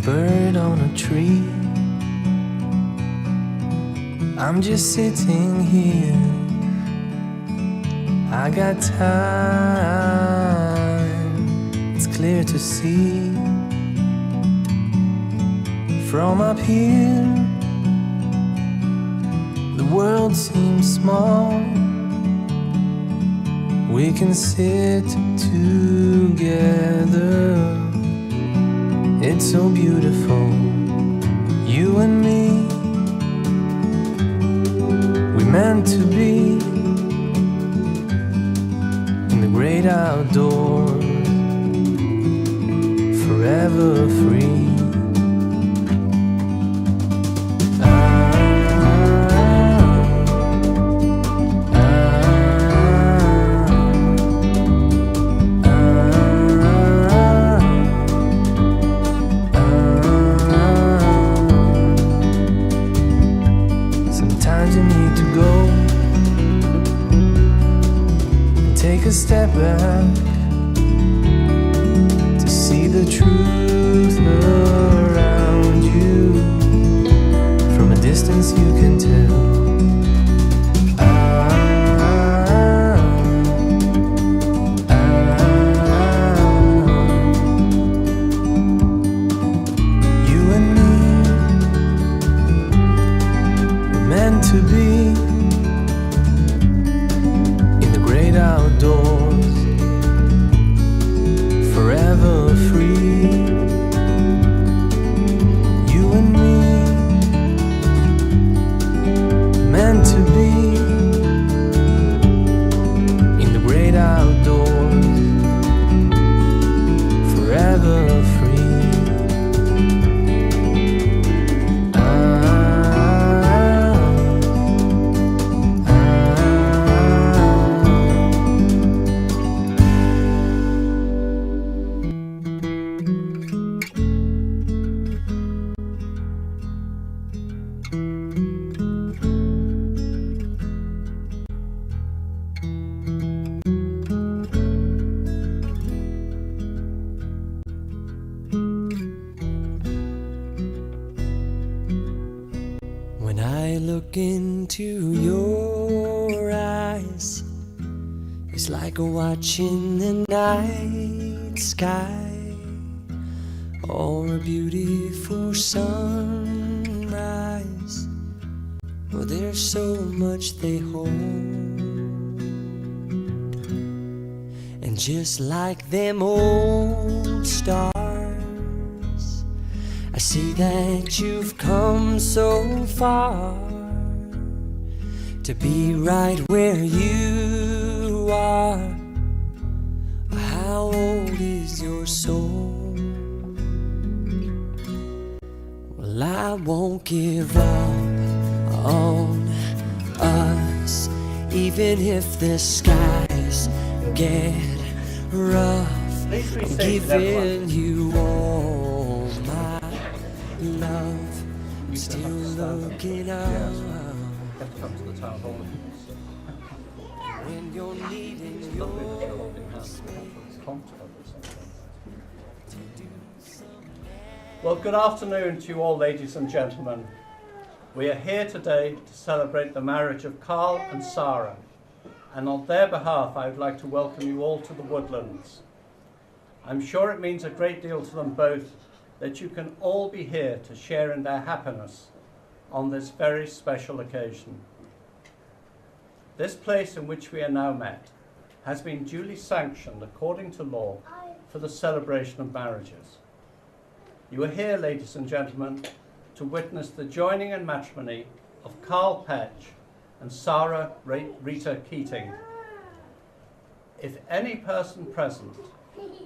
bird on a tree. I'm just sitting here. I got time, it's clear to see. From up here, the world seems small. We can sit together. It's so beautiful, you and me. We meant to be in the great outdoors, forever free. Take a step back to see the truth around you. From a distance you can tell. You and me were meant to be outdoors, forever free. You and me, meant to be in the great outdoors, forever free. When I look into your eyes, it's like watching the night sky or a beautiful sunrise. Oh, there's so much they hold, and just like them old stars, I see that you've come so far to be right where you are. How old is your soul? Well, I won't give up on us, even if the skies get rough. I'm giving you all my love. I'm still looking up when you're needing your space. Well, good afternoon to you all, ladies and gentlemen. We are here today to celebrate the marriage of Carl and Sarah, and on their behalf I would like to welcome you all to the Woodlands. I'm sure it means a great deal to them both that you can all be here to share in their happiness on this very special occasion. This place in which we are now met has been duly sanctioned according to law for the celebration of marriages. You are here, ladies and gentlemen, to witness the joining in matrimony of Carl Petch and Sarah Rita Keating. If any person present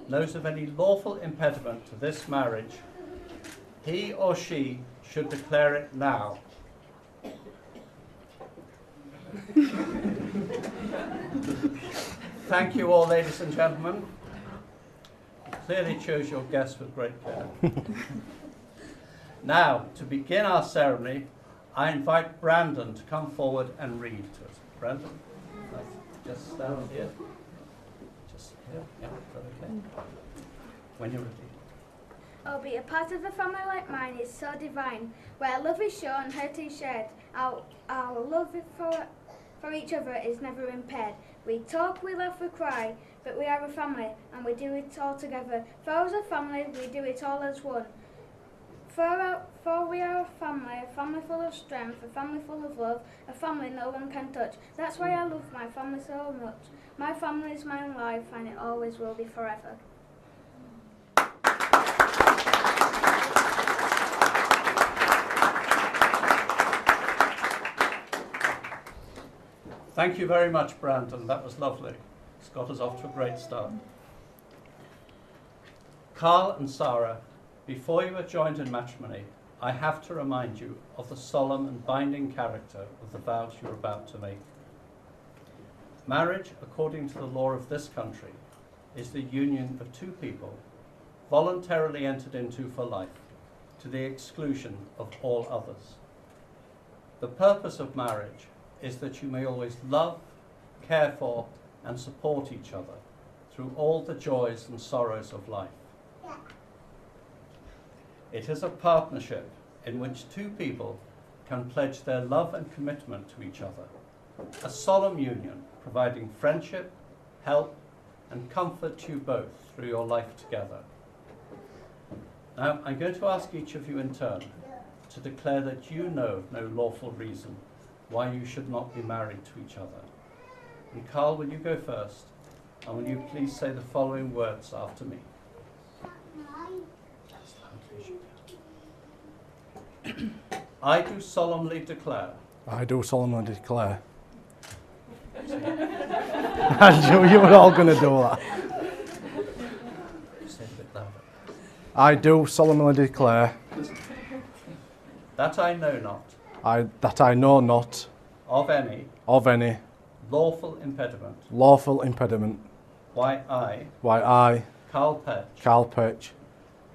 knows of any lawful impediment to this marriage, he or she should declare it now. Thank you all, ladies and gentlemen. You clearly chose your guests with great care. Now, to begin our ceremony, I invite Brandon to come forward and read to us. Brandon, just stand here. Just here. Yeah, is that okay? When you're ready. Oh, be a part of a family like mine is so divine, where love is shown, hurt is shared. Our love for each other is never impaired. We talk, we laugh, we cry, but we are a family, and we do it all together. For as a family, we do it all as one. For we are a family full of strength, a family full of love, a family no one can touch. That's why I love my family so much. My family is my life, and it always will be forever. Thank you very much, Brandon. That was lovely. It's got us off to a great start. Carl and Sarah, before you are joined in matrimony, I have to remind you of the solemn and binding character of the vows you're about to make. Marriage, according to the law of this country, is the union of two people voluntarily entered into for life, to the exclusion of all others. The purpose of marriage is that you may always love, care for, and support each other through all the joys and sorrows of life. It is a partnership in which two people can pledge their love and commitment to each other, a solemn union providing friendship, help, and comfort to you both through your life together. Now, I'm going to ask each of you in turn to declare that you know of no lawful reason why you should not be married to each other. And Carl, will you go first? And will you please say the following words after me? I do solemnly declare. I do solemnly declare. I knew you were all going to do that. Say it a bit louder. I do solemnly declare That I know not that I know not of any of any lawful impediment lawful impediment why I, Carl Petch, Carl Petch,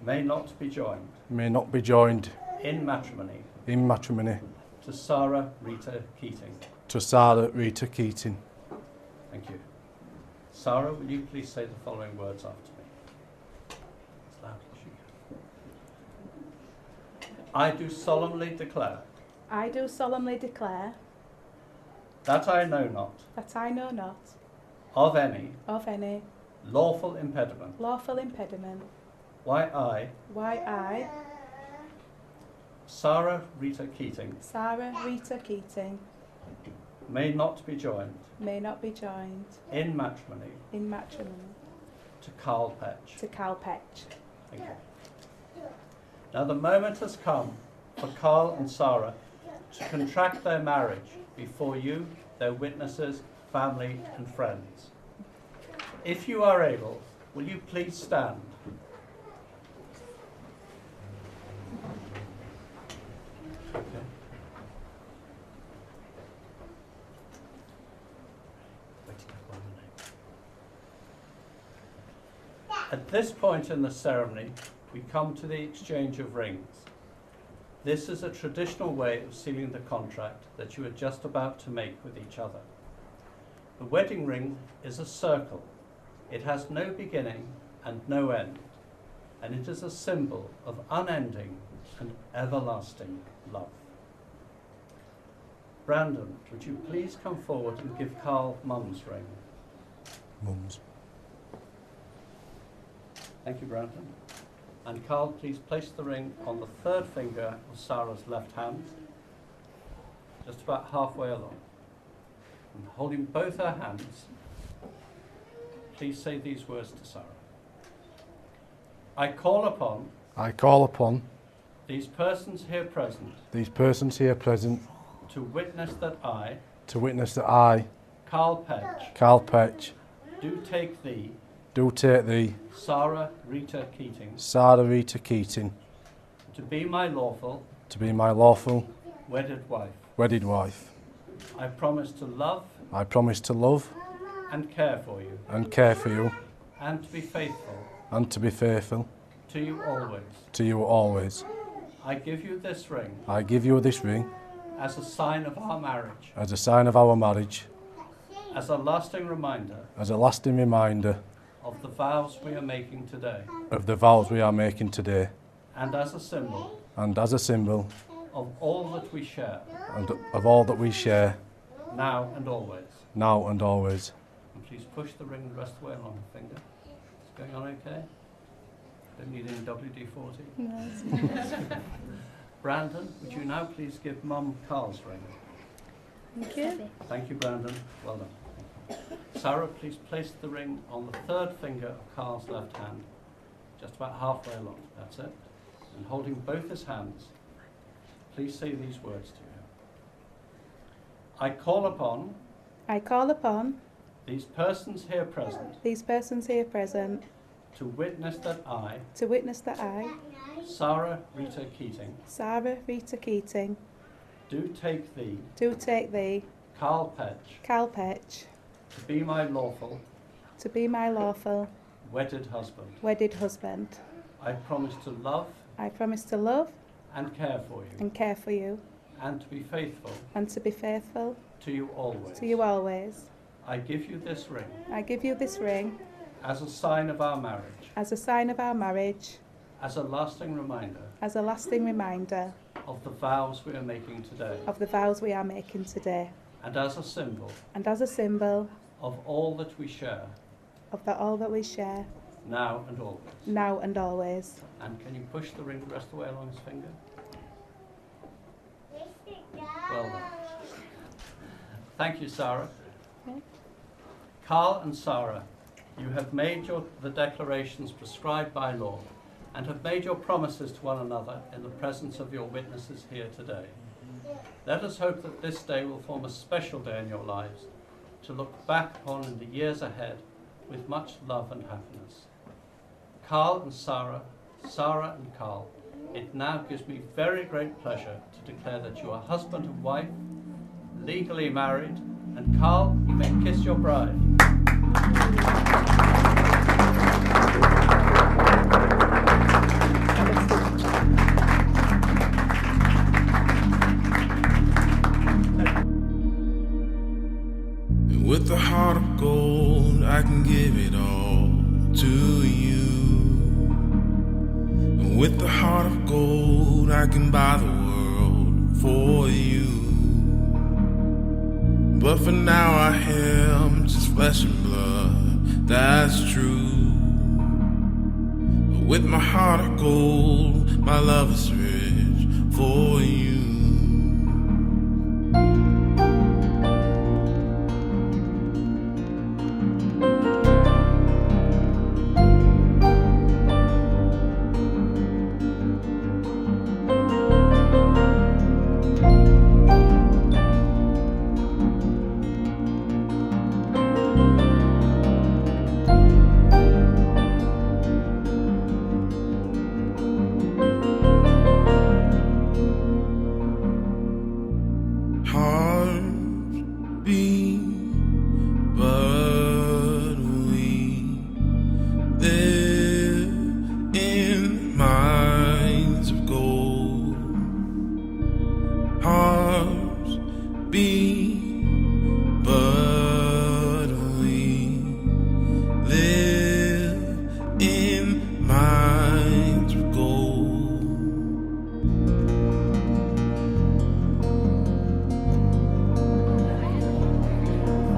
may not be joined may not be joined in matrimony in matrimony to Sarah Rita Keating. to Sarah Rita Keating. Thank you. Sarah, will you please say the following words after me? As loud as you can. I do solemnly declare I do solemnly declare that I know not that I know not of any of any lawful impediment lawful impediment why I, Sarah Rita Keating, Sarah Rita Keating, may not be joined may not be joined in matrimony in matrimony to Carl Petch. to Carl Petch. Thank you. Now the moment has come for Carl and Sarah to contract their marriage before you, their witnesses, family and friends. If you are able, will you please stand? Okay. At this point in the ceremony, we come to the exchange of rings. This is a traditional way of sealing the contract that you are just about to make with each other. The wedding ring is a circle. It has no beginning and no end, and it is a symbol of unending and everlasting love. Brandon, would you please come forward and give Carl Mum's ring? Mums. Thank you, Brandon. And Carl, please place the ring on the third finger of Sarah's left hand, just about halfway along. And holding both her hands, please say these words to Sarah. I call upon these persons here present to witness that I, Carl Petch, do take thee, Sarah Rita Keating, to be my lawful, wedded wife. I promise to love and care for you and to be faithful to you always. I give you this ring as a sign of our marriage, as a lasting reminder of the vows we are making today. and as a symbol and as a symbol of all that we share, and of all that we share, now and always. now and always. And please push the ring the rest of the way along the finger. It's going on okay? Don't need any WD-40. No. Brandon, would you now please give Mum Carl's ring? Thank you. Thank you, Brandon. Well done. Thank you. Sarah, please place the ring on the third finger of Carl's left hand, just about halfway along. That's it. And holding both his hands, please say these words to him. I call upon these persons here present to witness that I, Sarah Rita Keating, do take thee, Carl Petch, to be my lawful, wedded husband. I promise to love and care for you, and to be faithful to you always. I give you this ring as a sign of our marriage, as a lasting reminder of the vows we are making today, and as a symbol of all that we share, now and always. And can you push the ring the rest of the way along his finger? Well done. Thank you, Sarah. Okay. Carl and Sarah, you have made the declarations prescribed by law and have made your promises to one another in the presence of your witnesses here today. Let us hope that this day will form a special day in your lives to look back upon in the years ahead with much love and happiness. Carl and Sarah, Sarah and Carl, it now gives me very great pleasure to declare that you are husband and wife, legally married, and Carl, you may kiss your bride. With a heart of gold, I can give it all to you. With a heart of gold, I can buy the world for you. But for now I am just flesh and blood, that's true. But with my heart of gold, my love is rich for you.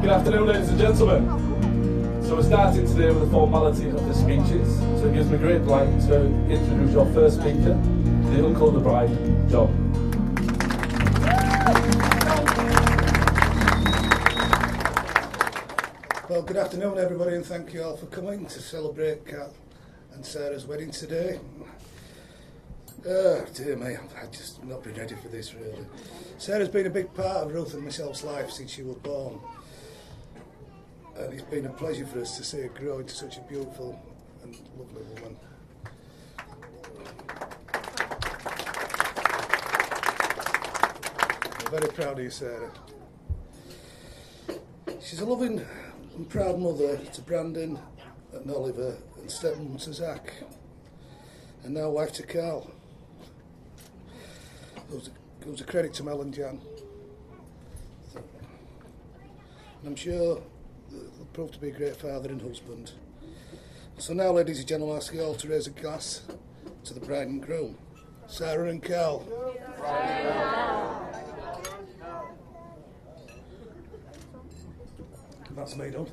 Good afternoon, ladies and gentlemen. So we're starting today with the formality of the speeches. So it gives me great delight to introduce your first speaker, the uncle of the bride, John. Well, good afternoon everybody, and thank you all for coming to celebrate Kat and Sarah's wedding today. Dear me, I've just not been ready for this really. Sarah's been a big part of Ruth and myself's life since she was born. And it's been a pleasure for us to see her grow into such a beautiful and lovely woman. I'm very proud of you, Sarah. She's a loving and proud mother to Brandon and Oliver and stepmom to Zach, and now wife to Carl. It was a credit to Mel and Jan. And I'm sure they'll prove to be a great father and husband. So now, ladies and gentlemen, I ask you all to raise a glass to the bride and groom, Sarah and Carl. That's me done.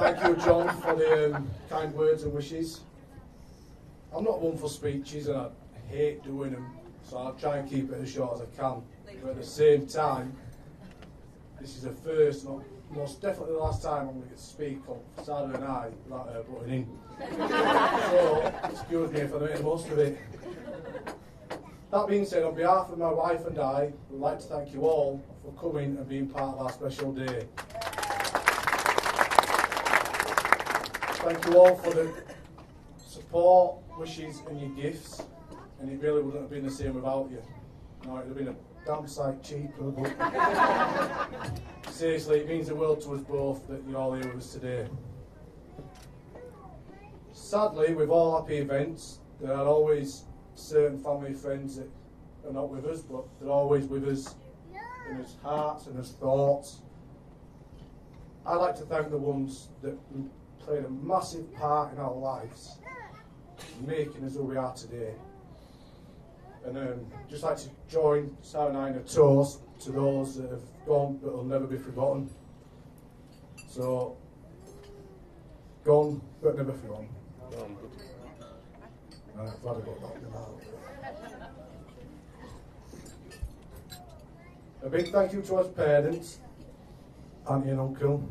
Thank you, John, for the kind words and wishes. I'm not one for speeches and I hate doing them, so I'll try and keep it as short as I can. But at the same time, this is the first, not most definitely the last time I'm going to get to speak on Sarah and I without her butting in. So, excuse me if I don't make the most of it. That being said, on behalf of my wife and I, we'd like to thank you all for coming and being part of our special day. Thank you all for the support, wishes and your gifts, and it really wouldn't have been the same without you. No, it would have been a damn sight cheaper, but seriously, it means the world to us both that you're all here with us today. Sadly, with all happy events, there are always certain family friends that are not with us, but they're always with us in his hearts and his thoughts. I'd like to thank the ones that played a massive part in our lives, making us who we are today. And just like to join Sarah and I in a toast to those that have gone but will never be forgotten. So, gone but never forgotten. Right, glad I got that one out. A big thank you to our parents, auntie and uncle.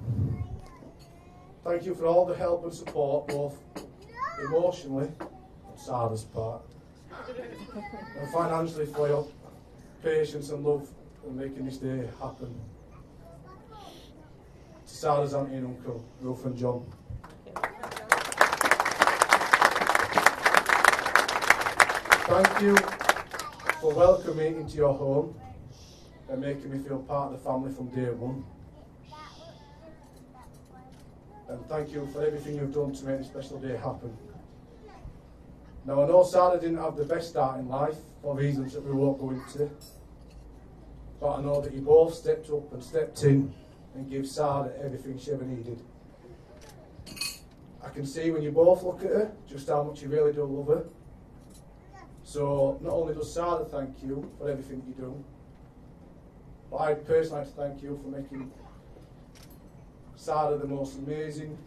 Thank you for all the help and support, both emotionally on Sarah's part, and financially for your patience and love in making this day happen. To Sarah's auntie and uncle, Ruth and John. Thank you for welcoming me into your home and making me feel part of the family from day one. And thank you for everything you've done to make this special day happen. Now I know Sarah didn't have the best start in life for reasons that we won't go into, but I know that you both stepped up and stepped in and gave Sarah everything she ever needed. I can see when you both look at her just how much you really do love her. So not only does Sarah thank you for everything you do, but I'd personally like to thank you for making Sarah the most amazing,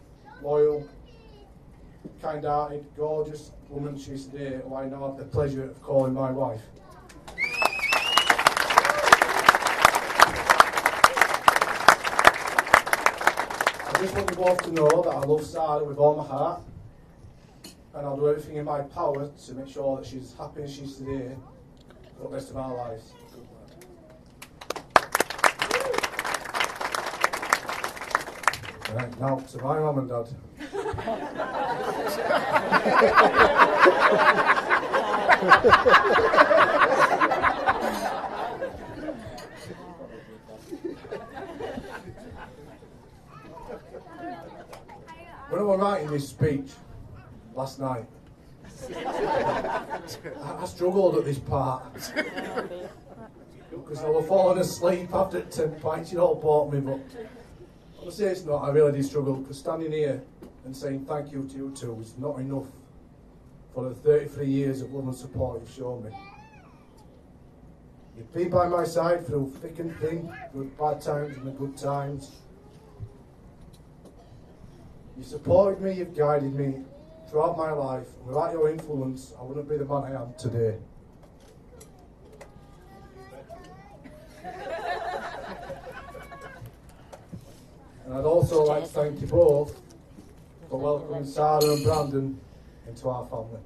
loyal, kind-hearted, gorgeous woman she is today, who I now have the pleasure of calling my wife. I just want you both to know that I love Sarah with all my heart, and I'll do everything in my power to make sure that she's as happy as she is today for the rest of our lives. Right, now to my mum and dad. When I was writing this speech last night, I struggled at this part because I was falling asleep after 10 pints. It all bought me, but on a serious note, I really did struggle because standing here and saying thank you to you two is not enough for the 33 years of love and support you've shown me. You've been by my side through thick and thin, through the bad times and the good times. You supported me, you've guided me throughout my life, and without your influence, I wouldn't be the man I am today. And I'd also like to thank you both for welcoming Sarah and Brandon into our family.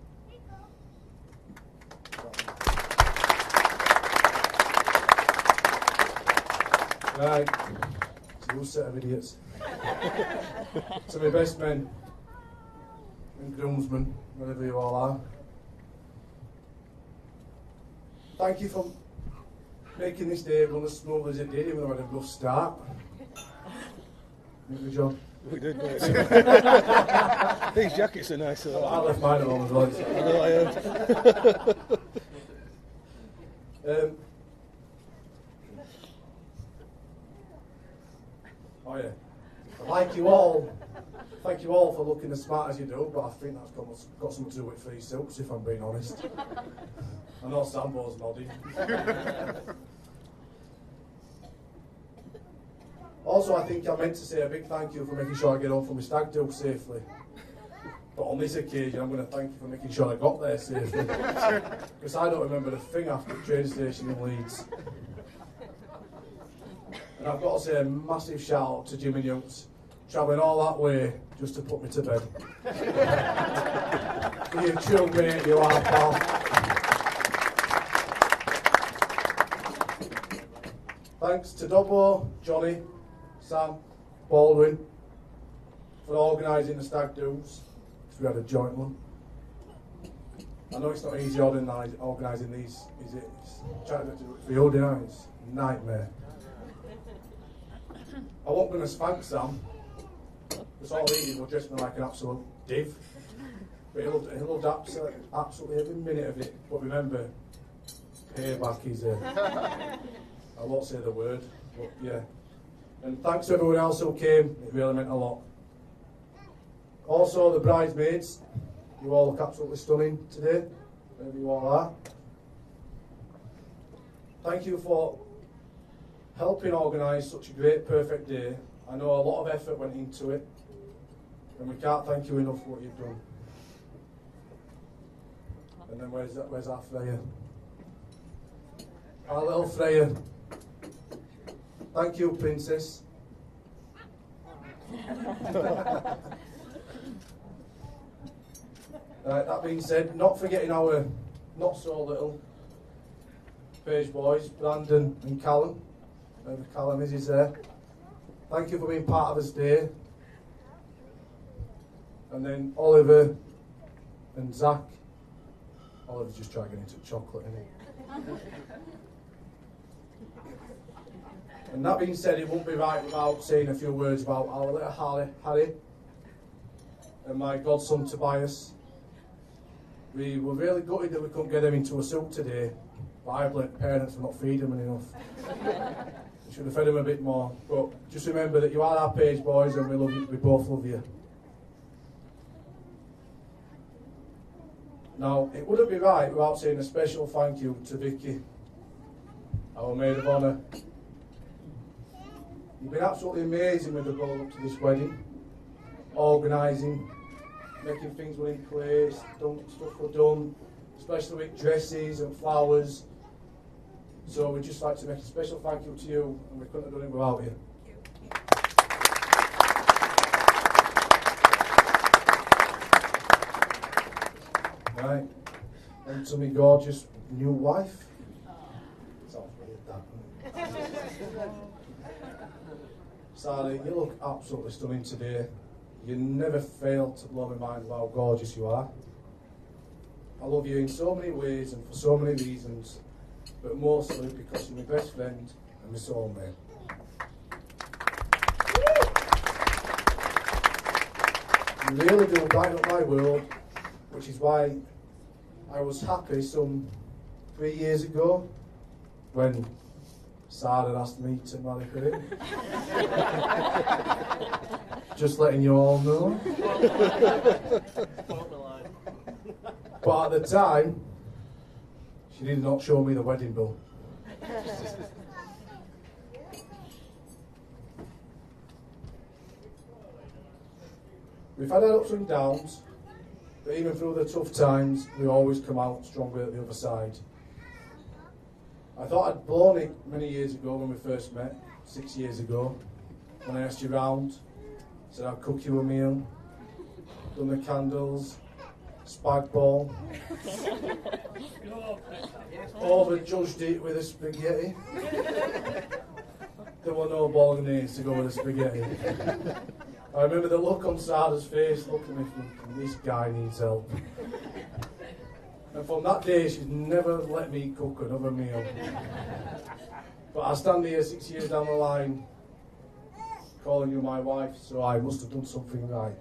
Right, to you set of idiots. To my best men and groomsmen, wherever you all are. Thank you for making this day run as smooth as it did, even though I had a rough start. Thank you, John. We did, mate. These jackets are nice. I left mine at home as well. I know I heard. Oh yeah. I like you all. Thank you all for looking as smart as you do, but I think that's got something to do with free silks, if I'm being honest. I know Sambo's nodding. Also, I think I meant to say a big thank you for making sure I get home from my stag do safely. But on this occasion, I'm going to thank you for making sure I got there safely. Because I don't remember a thing after the train station in Leeds. And I've got to say a massive shout out to Jim and Younts, travelling all that way just to put me to bed. You chill mate, you are, pal. Thanks to Dobbo, Johnny, Sam, Baldwin for organising the stag do's, because we had a joint one. I know it's not easy organising these, is it? It's trying to do it for the organised nightmare. I wasn't going to spank Sam, because all he did was dress me like an absolute div. But he loved absolutely every minute of it. But remember, payback is I won't say the word, but yeah. And thanks to everyone else who came, it really meant a lot. Also the bridesmaids, you all look absolutely stunning today, wherever you all are. Thank you for helping organise such a great, perfect day. I know a lot of effort went into it, and we can't thank you enough for what you've done. And then where's our Freya? Our little Freya. Thank you, Princess. That being said, not forgetting our not so little page boys, Brandon and Callum. Wherever Callum is, he's there. Thank you for being part of this day. And then Oliver and Zach. Oliver's just trying to get into chocolate, isn't he? And that being said, it won't be right without saying a few words about our little Harry and my godson Tobias. We were really gutted that we couldn't get him into a suit today, but I blame parents for not feeding him enough. We should have fed him a bit more. But just remember that you are our page boys and we love you. We both love you. Now, it wouldn't be right without saying a special thank you to Vicky, our maid of honour. You've been absolutely amazing with the build up to this wedding, organising, making things well in place, stuff were done, especially with dresses and flowers. So we'd just like to make a special thank you to you, and we couldn't have done it without you. Right, and to my gorgeous new wife. Sounds weird, that. Sally, you look absolutely stunning today. You never fail to blow my mind about how gorgeous you are. I love you in so many ways and for so many reasons, but mostly because you're my best friend and my soulmate. You really do brighten up my world, which is why I was happy some 3 years ago when Sarah asked me to marry her. Just letting you all know. But at the time, she did not show me the wedding bill. We've had our ups and downs, but even through the tough times, we always come out stronger at the other side. I thought I'd blown it many years ago when we first met, 6 years ago, when I asked you round, said I'd cook you a meal, done the candles, spag ball, overjudged it with a spaghetti. There were no bolognese to go with the spaghetti. I remember the look on Sarah's face, looking at me thinking, this guy needs help. And from that day, she's never let me cook another meal. But I stand here 6 years down the line, calling you my wife, so I must have done something right.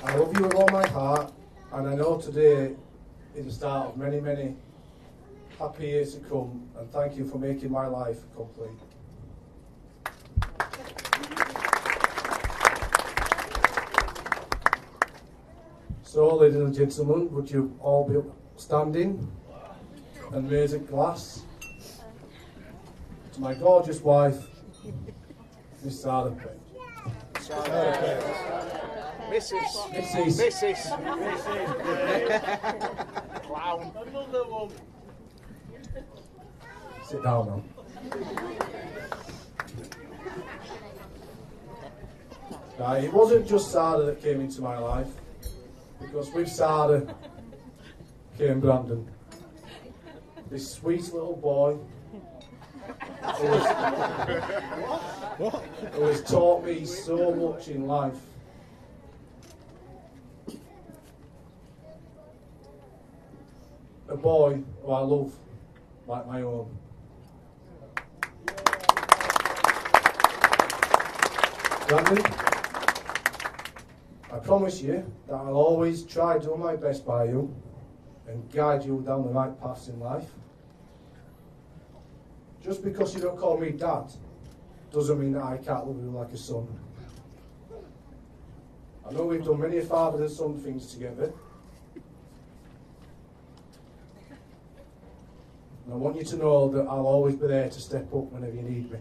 I love you with all my heart, and I know today is the start of many, many happy years to come, and thank you for making my life complete. So, ladies and gentlemen, would you all be standing and raise a glass to my gorgeous wife, Miss Sarah Petch. Mrs. Clown. Another one. Sit down now. Right, it wasn't just Sarah that came into my life, because with Sarah came Brandon, this sweet little boy who has taught me so much in life. A boy who I love like my own. Brandon, I promise you that I'll always try to do my best by you and guide you down the right paths in life. Just because you don't call me Dad doesn't mean that I can't love you like a son. I know we've done many father and son things together. And I want you to know that I'll always be there to step up whenever you need me.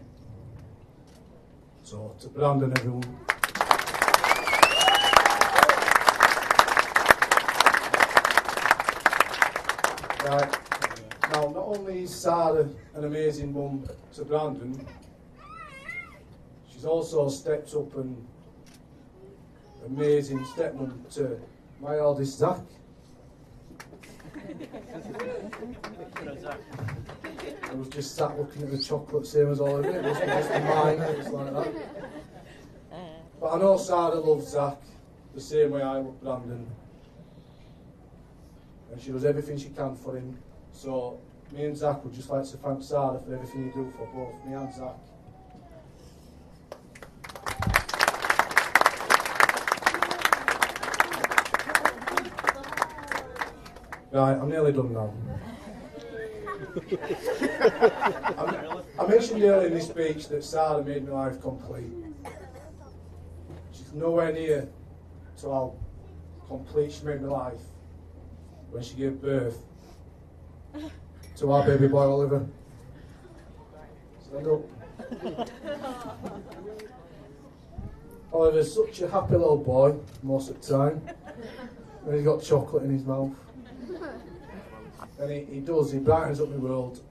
So, to Brandon, everyone. Right. Now, not only is Sarah an amazing mum to Brandon, she's also stepped up and amazing stepmom to my eldest Zach. I was just sat looking at the chocolate, same as all of it. It wasn't just mine, it was like that. But I know Sarah loves Zach the same way I love Brandon. And she does everything she can for him. So me and Zach would just like to thank Sarah for everything you do for both me and Zach. Right, I'm nearly done now. I mentioned earlier in this speech that Sarah made my life complete. She's nowhere near to how complete she made my life when she gave birth to our baby boy Oliver. Stand up. Oliver's such a happy little boy most of the time. And he's got chocolate in his mouth. And he brightens up my world.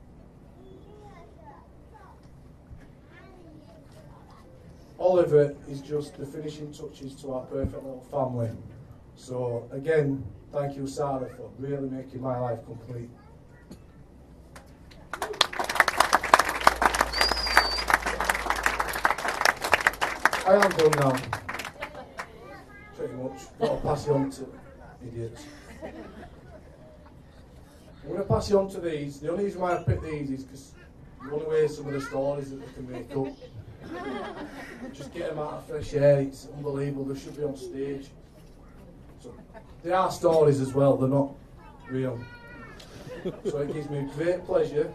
Oliver is just the finishing touches to our perfect little family. So again, thank you Sarah for really making my life complete. I am done now. Pretty much. Got to pass it on to idiots. I'm going to pass you on to these. The only reason why I picked these is because you want to hear some of the stories that they can make up. Just get them out of fresh air, it's unbelievable, they should be on stage. So, they are stories as well, they're not real. So it gives me great pleasure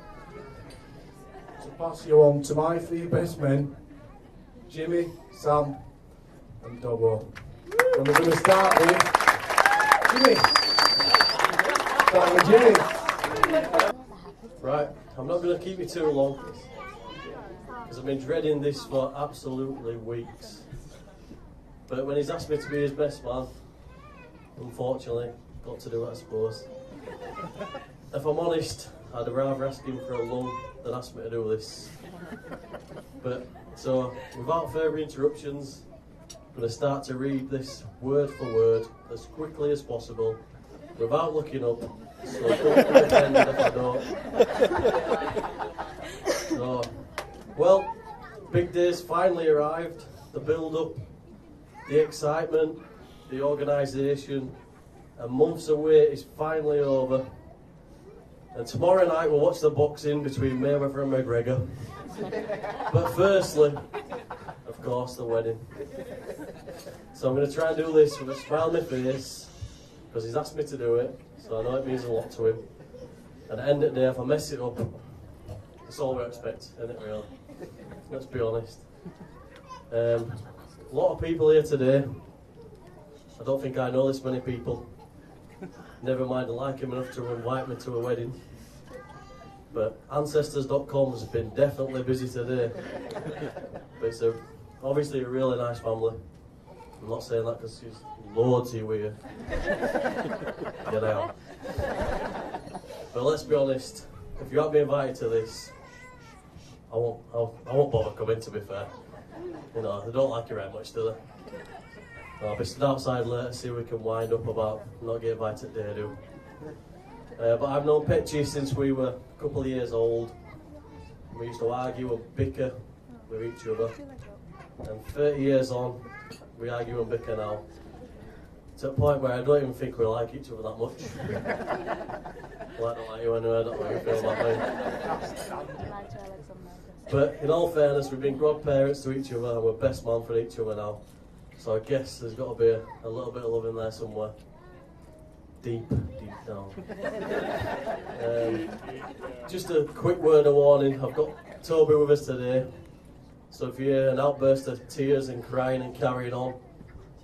to pass you on to my three best men, Jimmy, Sam and Dobbo. And we're going to start with Jimmy. Start with Jimmy. Right, I'm not going to keep you too long because I've been dreading this for absolutely weeks. But when he's asked me to be his best man, unfortunately, got to do it, I suppose. If I'm honest, I'd rather ask him for a lung than ask me to do this. But so, without further interruptions, I'm going to start to read this word for word as quickly as possible, without looking up. So don't be offended if I don't. So, well, big day's finally arrived. The build-up, the excitement, the organisation, and months of wait is finally over. And tomorrow night we'll watch the boxing between Mayweather and McGregor. But firstly, of course, the wedding. So I'm going to try and do this with a smile on my face, because he's asked me to do it, so I know it means a lot to him. And at the end of the day, if I mess it up, that's all we expect, isn't it really? Let's be honest. A lot of people here today. I don't think I know this many people. Never mind, I like him enough to invite me to a wedding. But Ancestors.com has been definitely busy today. But it's obviously a really nice family. I'm not saying that because there's loads of you here. Get out. But let's be honest, if you haven't been invited to this, I won't bother coming, to be fair. You know, they don't like you very much, do they? I'll be stood outside later, see if we can wind up about not getting invited to do. But I've known Petchy since we were a couple of years old. We used to argue and bicker with each other. And 30 years on, we argue and bicker now. To the point where I don't even think we like each other that much. Well, I don't like you anyway, I don't know how you feel about me. But in all fairness, we've been godparents to each other and we're best man for each other now. So I guess there's got to be a little bit of love in there somewhere. Deep down. Just a quick word of warning, I've got Toby with us today. So if you hear an outburst of tears and crying and carrying on,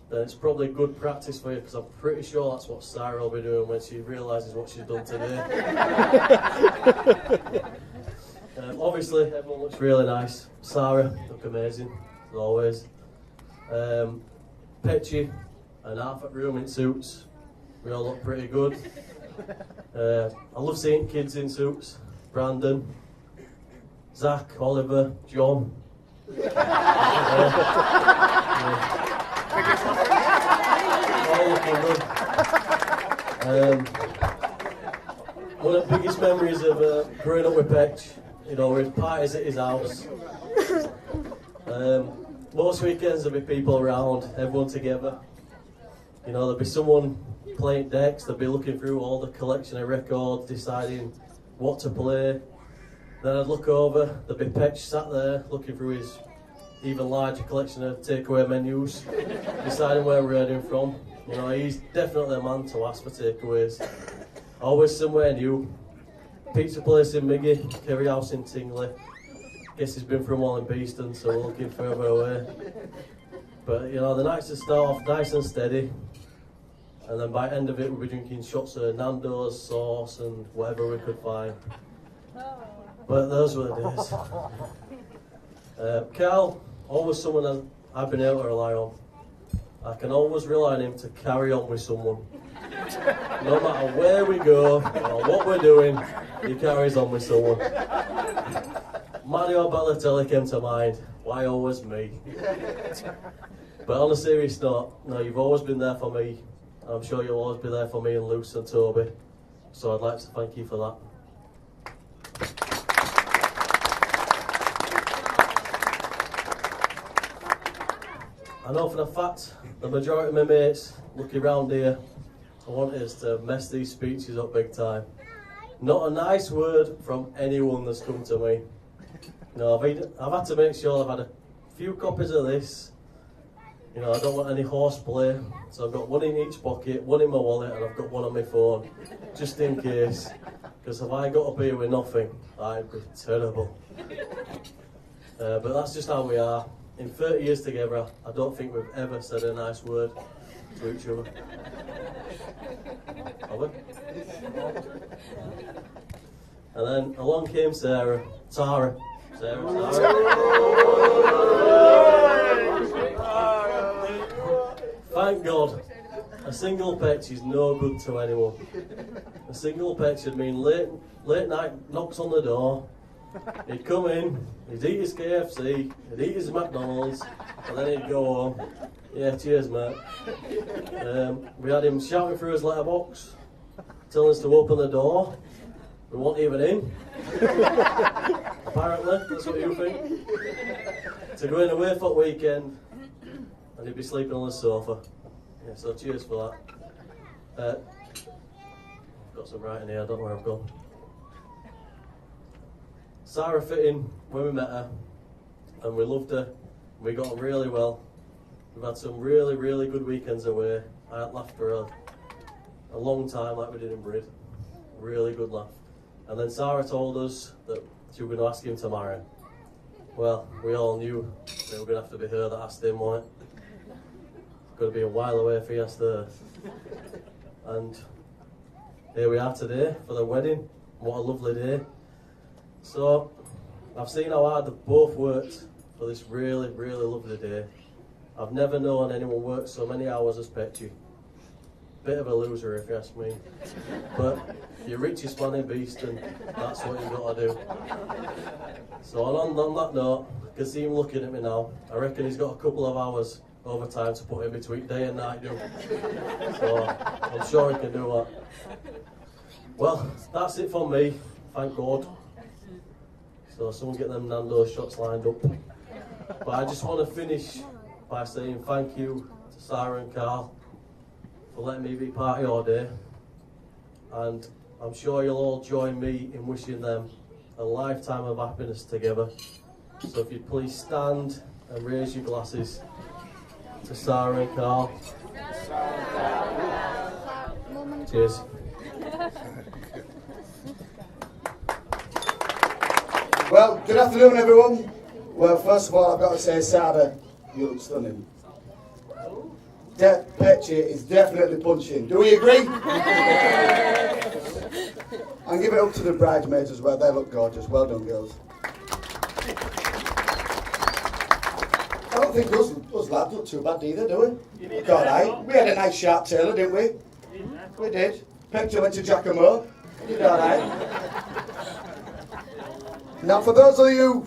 then it's probably good practice for you, because I'm pretty sure that's what Sarah will be doing when she realises what she's done today. Obviously, everyone looks really nice. Sarah look amazing, as always. Petchy and half at room in suits. We all look pretty good. I love seeing kids in suits. Brandon, Zach, Oliver, John. All looking good. One of the biggest memories of growing up with Petch, you know, were his parties at his house. Most weekends there'd be people around, everyone together. You know, there'd be someone playing decks, they'd be looking through all the collection of records, deciding what to play. Then I'd look over, there'd be Petch sat there looking through his even larger collection of takeaway menus, deciding where we're heading from. You know, he's definitely a man to ask for takeaways. Always somewhere new. Pizza place in Miggy, curry house in Tingley. Guess he's been from Walling Beeston, so we're looking further away. But you know, the nights would start off nice and steady, and then by the end of it we'll be drinking shots of Nando's sauce and whatever we could find. But those were the days. Carl, always someone that I've been able to rely on. I can always rely on him to carry on with someone. No matter where we go or what we're doing, he carries on with someone. Mario Balotelli came to mind. Why always me? But on a serious note, no, you've always been there for me. I'm sure you'll always be there for me and Luce and Toby. So I'd like to thank you for that. I know for the fact the majority of my mates looking around here, I want us to mess these speeches up big time. Not a nice word from anyone that's come to me. You know, I've had to make sure I've had a few copies of this. You know, I don't want any horseplay, so I've got one in each pocket, one in my wallet, and I've got one on my phone, just in case. Because if I got up here with nothing, I'd be terrible. But that's just how we are. In 30 years together, I don't think we've ever said a nice word to each other. Have we? And then along came Tara. Thank God, a single Petch is no good to anyone. A single Petch would mean late night knocks on the door. He'd come in, he'd eat his KFC, he'd eat his McDonald's, and then he'd go home. Yeah, cheers, mate. We had him shouting through his letterbox, telling us to open the door. We weren't even in. Apparently, that's what you think. To go in away for the weekend, and he'd be sleeping on the sofa. Yeah, so cheers for that. Got some writing here, I don't know where I've gone. Sarah fit in when we met her, and we loved her. We got on really well. We've had some really, really good weekends away. I hadn't laughed for a long time like we did in Brid. Really good laugh. And then Sarah told us that she was going to ask him to marry. Well, we all knew it was going to have to be her that asked him, wasn't it? It's going to be a while away if he asked her. And here we are today for the wedding. What a lovely day. So, I've seen how hard they've both worked for this really, really lovely day. I've never known anyone work so many hours as Petchy. Bit of a loser if you ask me. But you're richest man in Beeston, that's what you've got to do. So on that note, I can see him looking at me now. I reckon he's got a couple of hours overtime to put in between day and night, do. So I'm sure he can do that. Well, that's it from me, thank God. So someone get them Nando's shots lined up. But I just want to finish by saying thank you to Sarah and Carl for letting me be part of your day. And I'm sure you'll all join me in wishing them a lifetime of happiness together. So if you'd please stand and raise your glasses to Sarah and Carl. Cheers. Well, good afternoon, everyone. Well, first of all, I've got to say, Sarah, you look stunning. Petchy is definitely punching. Do we agree? And give it up to the bridesmaids as well. They look gorgeous. Well done, girls. I don't think us lads look too bad either, do we? Look all right. We had a nice sharp tailor, didn't we? We did. Petchy went to Giacomo. We did all right. Now, for those of you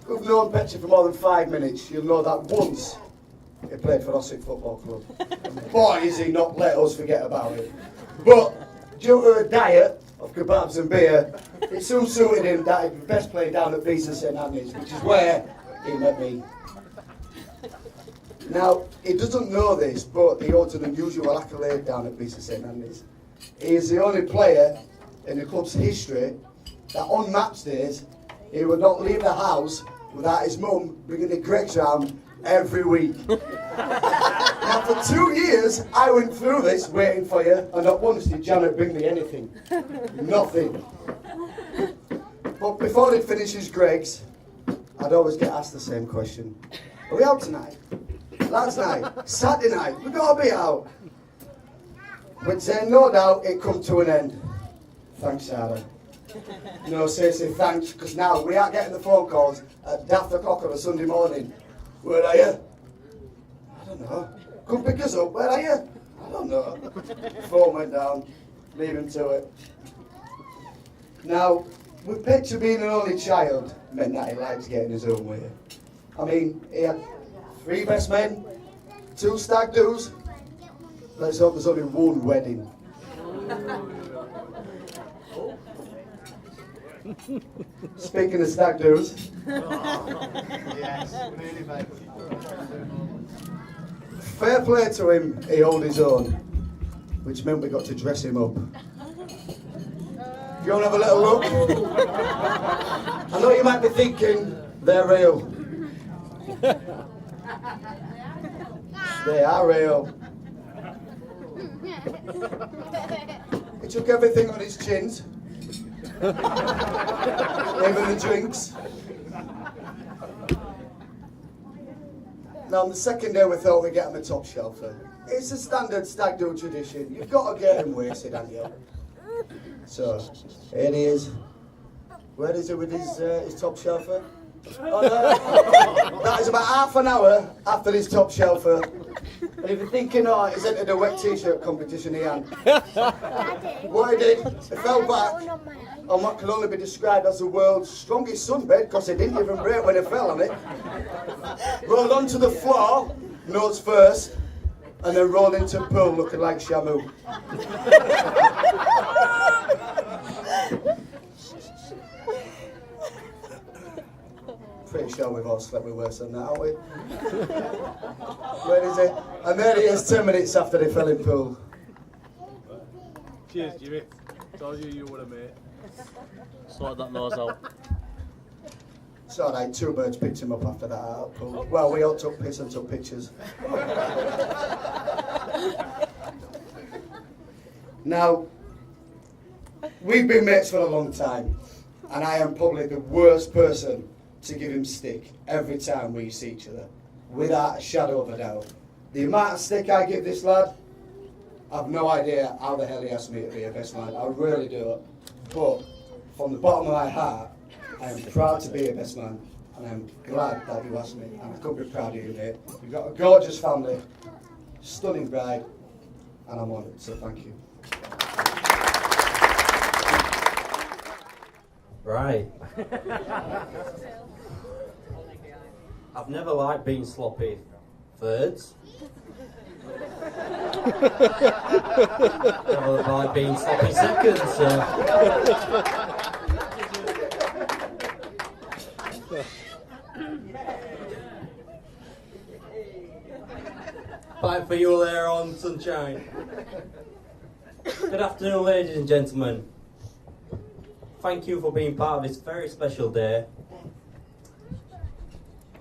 who've known Petchy for more than 5 minutes, you'll know that once he played for Ossick Football Club. And boy, is he not let us forget about it. But due to a diet of kebabs and beer, it soon suited him that he'd best play down at Beeson St Anthony's, which is where he met me. Now, he doesn't know this, but he holds an unusual accolade down at Beeson St Anthony's. He is the only player in the club's history that on match days, he would not leave the house without his mum bringing the Greggs round every week. Now for 2 years, I went through this waiting for you, and not once did Janet bring me anything. Nothing. But before he'd finish his Greggs, I'd always get asked the same question. Are we out tonight? Last night? Saturday night? We gotta be out. We'd say no doubt it come to an end. Thanks, Sarah. No, seriously, thanks, because now we aren't getting the phone calls at daft o'clock on a Sunday morning. Where are you? I don't know. Come pick us up. Where are you? I don't know. Phone went down. Leave him to it. Now, with Petchy being an only child, meant that he likes getting his own way. I mean, he had 3 best men, 2 stag do's. Let's hope there's only 1 wedding. Speaking of stag do's, fair play to him, he held his own, which meant we got to dress him up. If you want to have a little look, I know you might be thinking they're real. They are real. He took everything on his chins. Even the drinks. Now on the second day we thought we'd get him a top shelfer. It's a standard stag do tradition. You've got to get him wasted, haven't you? So, here he is. Where is he with his top shelfer? Oh, no. That is about half an hour after his top shelfer. And if you're thinking, oh, he's entered a wet t-shirt competition, he ain't. What he did, he fell back on what can only be described as the world's strongest sunbed, because he didn't even break when he fell on it. Rolled onto the floor, nose first, and then rolled into the pool looking like Shamu. Pretty sure we've all slept with worse than that, haven't we? Where is it? And there he is 10 minutes after they fell in pool. Cheers, Jimmy. Told you were a mate. Sort that nose out. It's alright, 2 birds picked him up after that out of pool. Well, we all took piss and took pictures. Now, We've been mates for a long time, and I am probably the worst person to give him stick every time we see each other, without a shadow of a doubt. The amount of stick I give this lad, I've no idea how the hell he asked me to be a best man. I really do. But from the bottom of my heart, I am proud to be a best man, and I'm glad that you asked me, and I couldn't be proud of you, mate. You've got a gorgeous family, stunning bride, and I'm honoured, so thank you. Right. I've never liked being sloppy thirds. Never liked being sloppy seconds. Fight for you there on sunshine. Good afternoon, ladies and gentlemen. Thank you for being part of this very special day.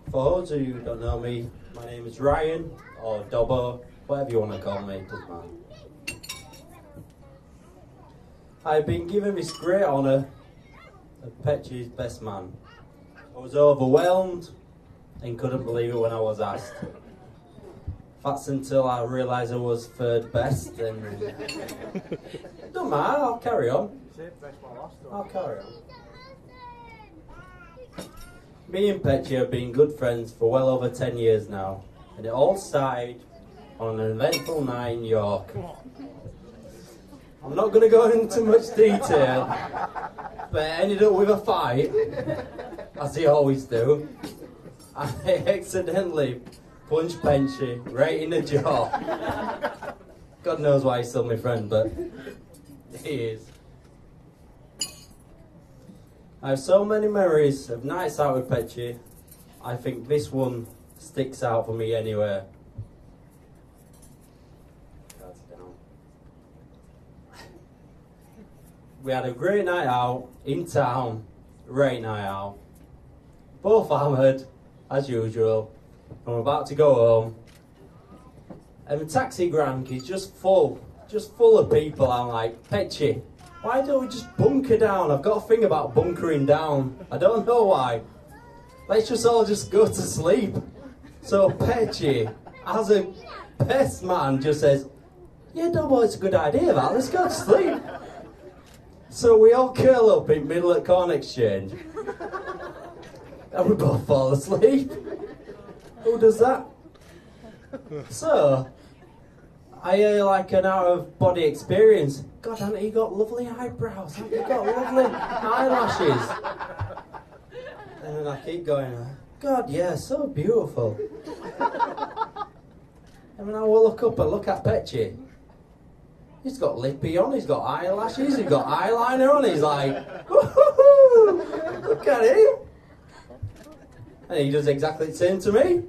For those of you who don't know me, my name is Ryan, or Dobbo, whatever you want to call me, it doesn't matter. I've been given this great honour of Petch's best man. I was overwhelmed and couldn't believe it when I was asked. That's until I realised I was third best, and don't matter, I'll carry on. I'll carry on. Me and Petchy have been good friends for well over 10 years now, and it all started on an eventful night in York. I'm not going to go into much detail, but it ended up with a fight, as they always do. I accidentally punched Petchy right in the jaw. God knows why he's still my friend, but he is. I have so many memories of nights out with Petchy. I think this one sticks out for me anyway. That's down. We had a great night out in town, great night out. Both hammered, as usual. I'm about to go home. And the taxi rank is just full of people. I'm like, Petchy, why don't we just bunker down? I've got a thing about bunkering down. I don't know why. Let's just all just go to sleep. So Petchy, as a best man, just says, yeah, Dobbo, it's a good idea that. Let's go to sleep. So we all curl up in middle at Corn Exchange. And we both fall asleep. Who does that? So, I hear like an out-of-body experience. God, Auntie, you got lovely eyebrows. Haven't you got lovely eyelashes? And then I keep going, God, yeah, so beautiful. And then I will look up and look at Petchy. He's got lippy on, he's got eyelashes, he's got eyeliner on. He's like, woohoo! Look at him. And he does exactly the same to me.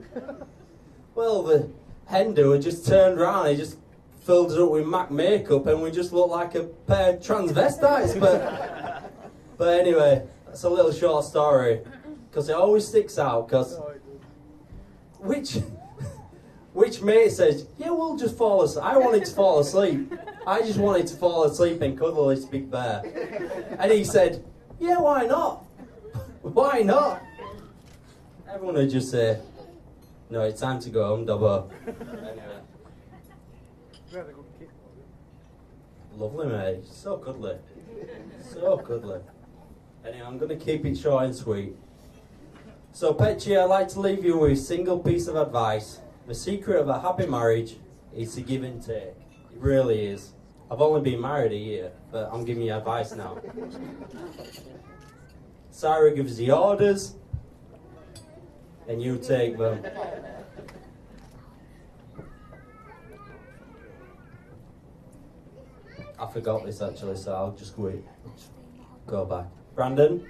Well, the hen doer just turned round, he just filled us up with MAC makeup, and we just look like a pair of transvestites. But anyway, that's a little short story, because it always sticks out, because which mate says, yeah, we'll just fall asleep. I wanted to fall asleep. I just wanted to fall asleep and cuddle this big bear. And he said, yeah, why not? Why not? Everyone would just say, no, it's time to go home, Dobbo. Anyway. Lovely, mate. So cuddly. So cuddly. Anyway, I'm going to keep it short and sweet. So, Petchy, I'd like to leave you with a single piece of advice. The secret of a happy marriage is to give and take. It really is. I've only been married a year, but I'm giving you advice now. Sarah gives the orders, and you take them. I forgot this actually, so I'll just go back. Brandon,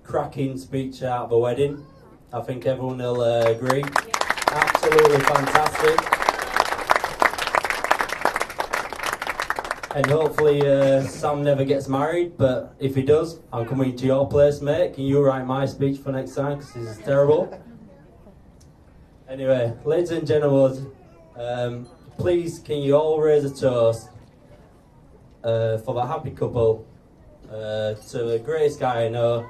cracking speech out of a wedding. I think everyone will agree. Absolutely fantastic. And hopefully Sam never gets married, but if he does, I'm coming to your place, mate. Can you write my speech for next time, because this is terrible. Anyway, ladies and gentlemen, please can you all raise a toast for the happy couple, to the greatest guy I know,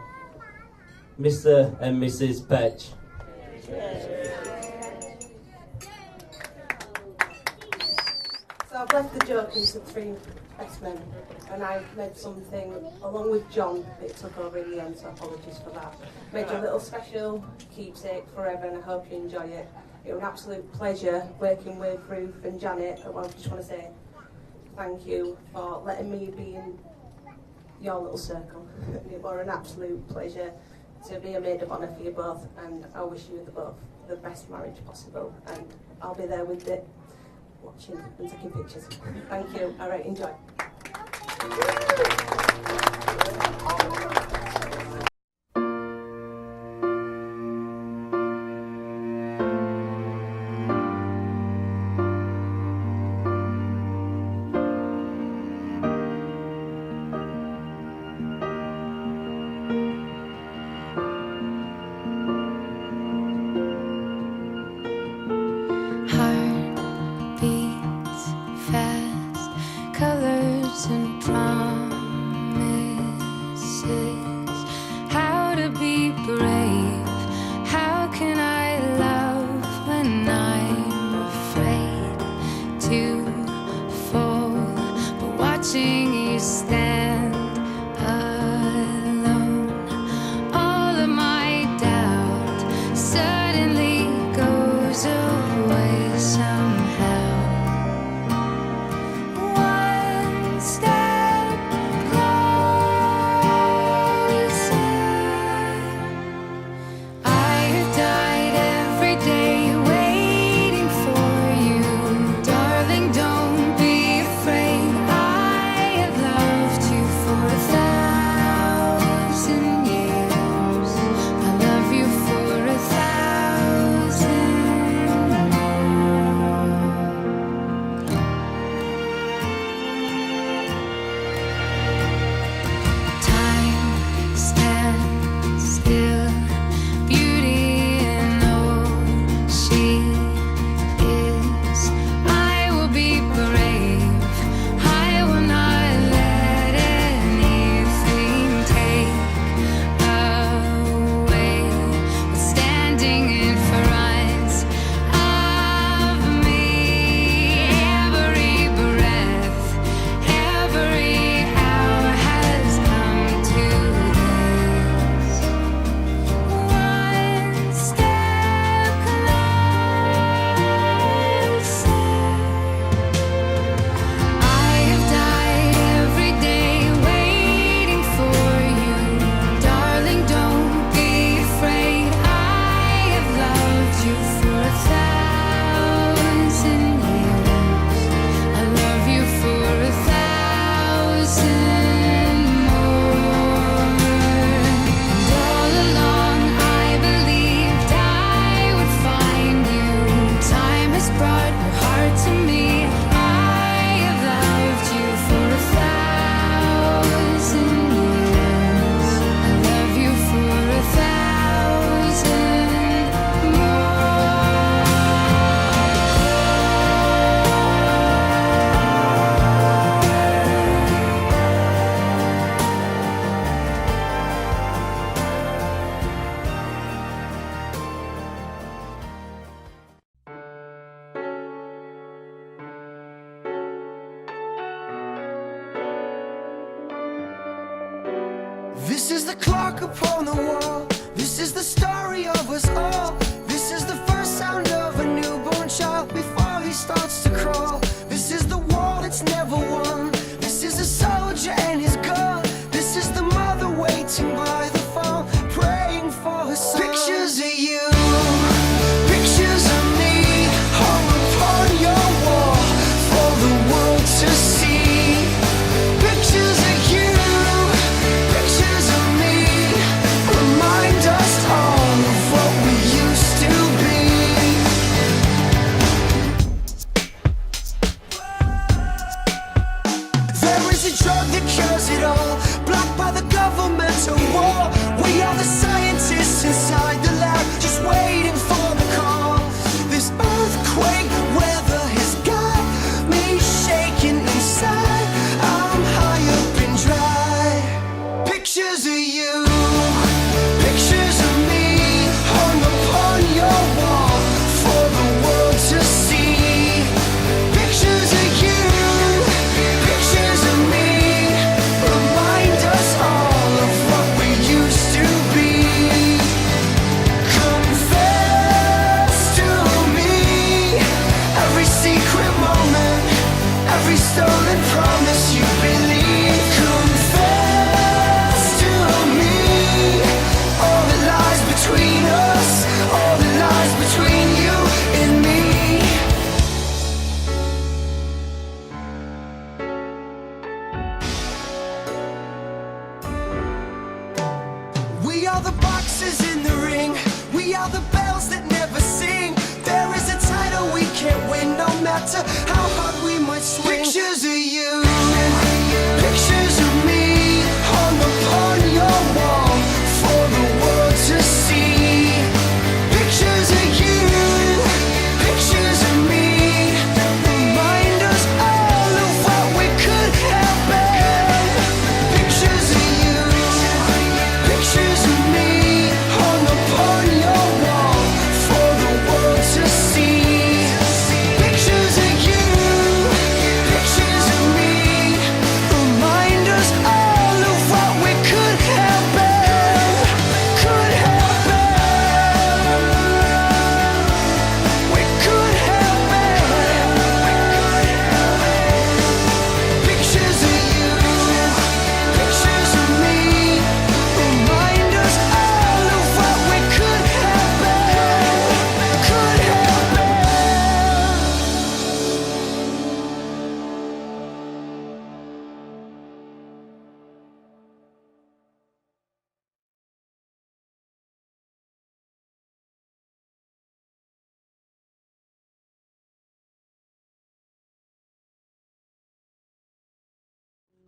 Mr. and Mrs Petch. So I've left the joke into three best men, and I've made something along with John that took over in the end, so apologies for that. Made you a little special keepsake forever, and I hope you enjoy it. It was an absolute pleasure working with Ruth and Janet. I just want to say thank you for letting me be in your little circle. It was an absolute pleasure to be a maid of honour for you both, and I wish you both the best marriage possible, and I'll be there with it, watching and taking pictures. Thank you. All right, enjoy. Colors and promises, how to be brave, how can I love when I'm afraid to fall, but watching you stand alone, all of my doubt suddenly goes away somehow. This is the clock upon the wall. This is the story of us all. This is the first sound of a newborn child before he starts to crawl. This is the war that's never won. This is a soldier and his gun. This is the mother waiting by the phone, praying for her son. Pictures of you, pictures of me, hung upon your wall for the world to see. Pictures of you, pictures of me, remind us all of what we used to be. There is a drug that cures it all, blocked by the governmental war. We are the scientists inside the lab, just waiting for the call. This earthquake weather has got me shaking inside. I'm Pictures of you, pictures of me, hung upon your wall for the world to see. Pictures of you, pictures of me, remind us all of what we used to be. Confess to me every secret moment, every stolen promise you believe. Confess to me all that lies between us, all that lies between you and me. We are the boxes in the ring, we are the bells that never sing. There is a title we can't win, no matter how hard we might swing. Pictures of you, pictures of me, hung upon your wall for the world to see. Pictures of you, pictures of me, remind us all of what we could have been. Pictures of you, pictures of me, hung upon your wall for the world to see. Pictures of you, pictures of me, remind us all of what we could have been, could have been. We could have been. Pictures of you, pictures of me, remind us all of what we could have been, could have been.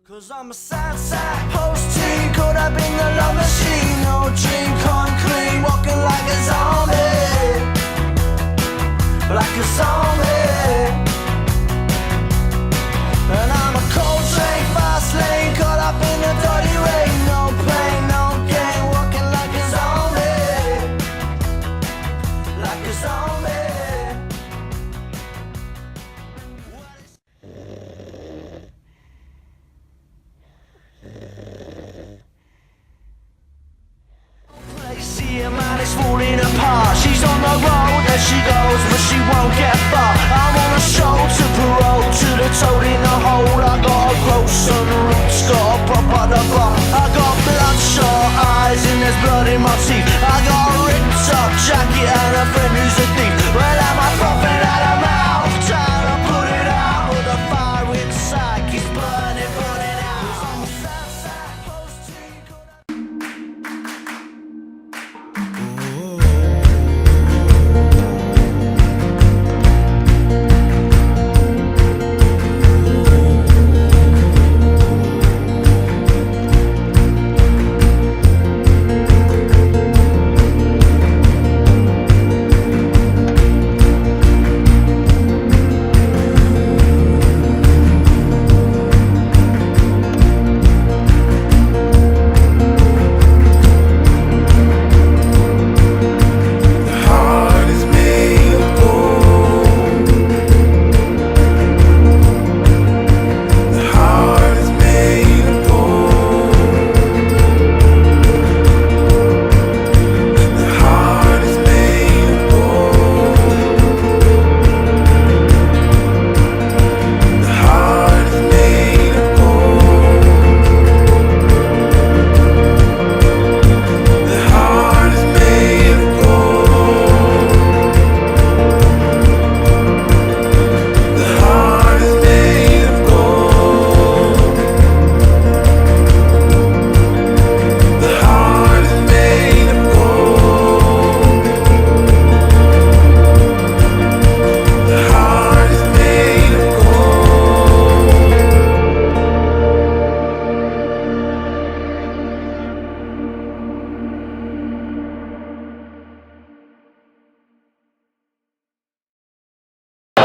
Cause I'm a sad, sad post-teen, caught up in the love machine. No dream come clean, walking like a zombie, like a zombie. And I'm a cold train, fast lane, caught up in the dirty rain. No pain, no gain, walking like a zombie, like a zombie. See a man is falling apart. She's on the road as she goes, but she won't get far. I'm on a show to parole, to the toad in the hole. I got a grow some roots, got a prop on the bar. I got bloodshot eyes and there's blood in my teeth. I got a ripped up jacket and a friend who's a thief. Well, am I popping out of mouth? Trying to put it out, but the fire inside keeps burning, burning out. I'm a sad, sad post-teen.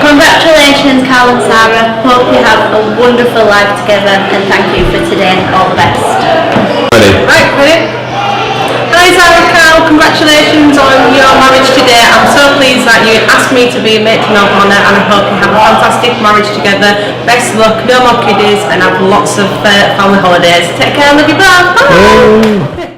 Congratulations, Carl and Sarah. Hope you have a wonderful life together, and thank you for today. All the best. Right, ready? Hi Sarah Carl, congratulations on your marriage today. I'm so pleased that you asked me to be a matron of honour, and I hope you have a fantastic marriage together. Best luck, no more kiddies, and have lots of family holidays. Take care, love you both. Bye!